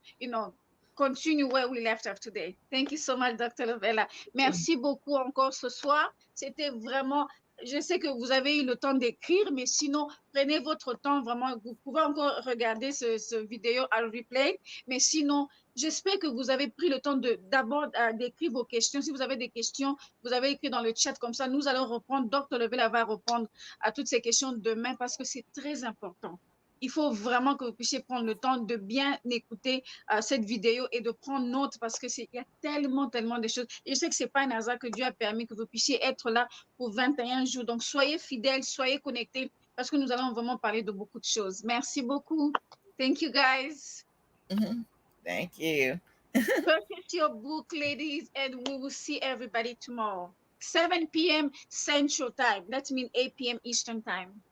continue where we left off today. Thank you so much, Dr. Lovella. Merci beaucoup encore ce soir. C'était vraiment, je sais que vous avez eu le temps d'écrire, mais sinon, prenez votre temps vraiment. Vous pouvez encore regarder ce vidéo à replay, mais sinon, j'espère que vous avez pris le temps d'abord d'écrire vos questions. Si vous avez des questions, vous avez écrit dans le chat, comme ça, nous allons reprendre. Dr. Lovella va répondre à toutes ces questions demain, parce que c'est très important. Il faut vraiment que vous puissiez prendre le temps de bien écouter cette vidéo et de prendre note, parce que il y a tellement de choses. Et je sais que c'est pas un hasard que Dieu a permis que vous puissiez être là pour 21 jours. Donc, soyez fidèles, soyez connectés, parce que nous allons vraiment parler de beaucoup de choses. Merci beaucoup. Thank you, guys. Mhm. Thank you. Purchase your book, ladies, and we will see everybody tomorrow. 7 p.m. Central Time. That means 8 p.m. Eastern Time.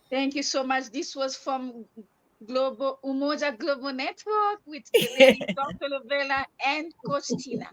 Thank you so much. This was from Global Umoja Global Network with the lady Dr. Lovella and Coach Tina.